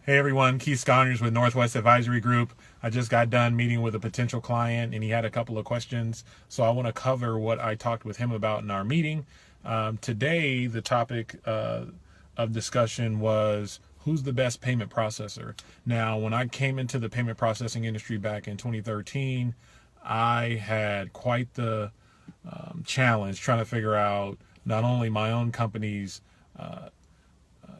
Hey everyone, Keith Sconners with Northwest Advisory Group. I just got done meeting with a potential client and he had a couple of questions. So I want to cover what I talked with him about in our meeting. Today, the topic of discussion was who's the best payment processor. Now, when I came into the payment processing industry back in 2013, I had quite the challenge trying to figure out not only my own company's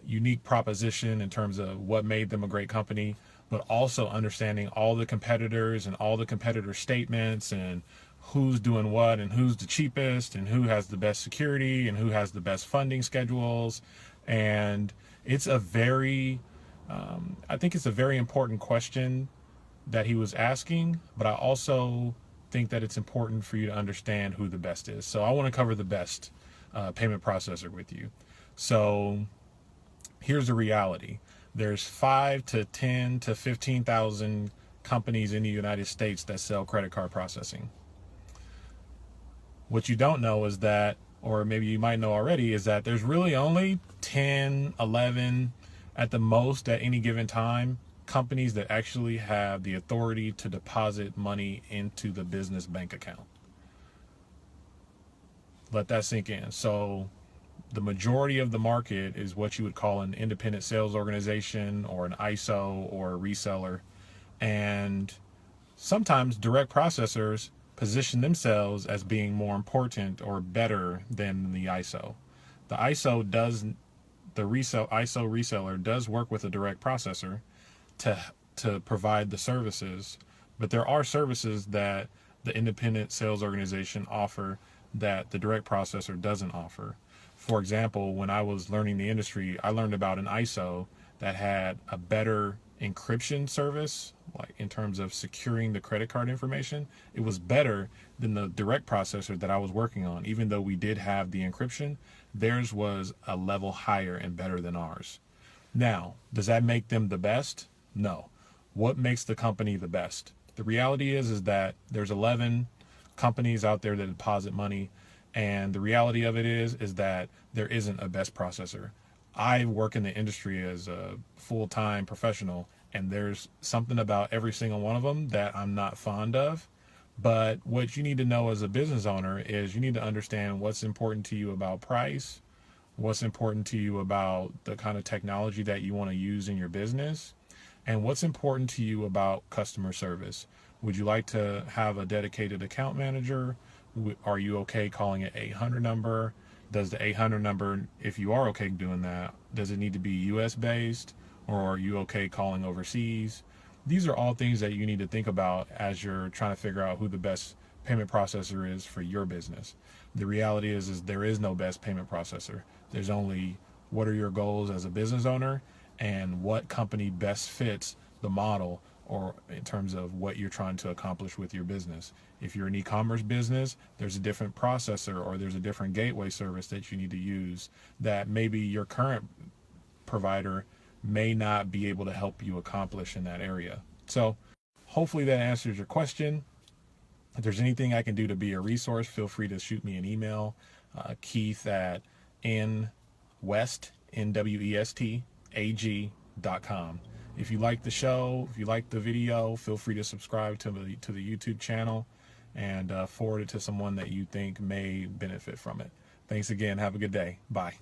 unique proposition in terms of what made them a great company, but also understanding all the competitors and all the competitor statements and who's doing what and who's the cheapest and who has the best security and who has the best funding schedules. And it's a very, I think it's a very important question that he was asking, but I also think that it's important for you to understand who the best is. So I want to cover the best payment processor with you. So here's the reality. There's 5 to 10 to 15,000 companies in the United States that sell credit card processing. What you don't know is that, or maybe you might know already, is that there's really only 10, 11 at the most at any given time companies that actually have the authority to deposit money into the business bank account. Let that sink in. So the majority of the market is what you would call an independent sales organization or an ISO or a reseller. And sometimes direct processors position themselves as being more important or better than the ISO. The ISO does, the ISO reseller does work with a direct processor to provide the services, but there are services that the independent sales organization offer that the direct processor doesn't offer. For example, when I was learning the industry, I learned about an ISO that had a better encryption service, like in terms of securing the credit card information. It was better than the direct processor that I was working on. Even though we did have the encryption, theirs was a level higher and better than ours. Now, does that make them the best? No. What makes the company the best? The reality is that there's 11 companies out there that deposit money. And the reality of it is that there isn't a best processor. I work in the industry as a full-time professional, and there's something about every single one of them that I'm not fond of. But what you need to know as a business owner is you need to understand what's important to you about price, what's important to you about the kind of technology that you want to use in your business, and what's important to you about customer service. Would you like to have a dedicated account manager? Are you okay calling it 800 number? Does the 800 number, if you are okay doing that, does it need to be US based, or are you okay calling overseas? These are all things that you need to think about as you're trying to figure out who the best payment processor is for your business. The reality is there is no best payment processor. There's only what are your goals as a business owner and what company best fits the model or in terms of what you're trying to accomplish with your business. If you're an e-commerce business, there's a different processor or there's a different gateway service that you need to use that maybe your current provider may not be able to help you accomplish in that area. So hopefully that answers your question. If there's anything I can do to be a resource, feel free to shoot me an email, Keith at nwestag.com. If you like the show, if you like the video, feel free to subscribe to the YouTube channel and forward it to someone that you think may benefit from it. Thanks again. Have a good day. Bye.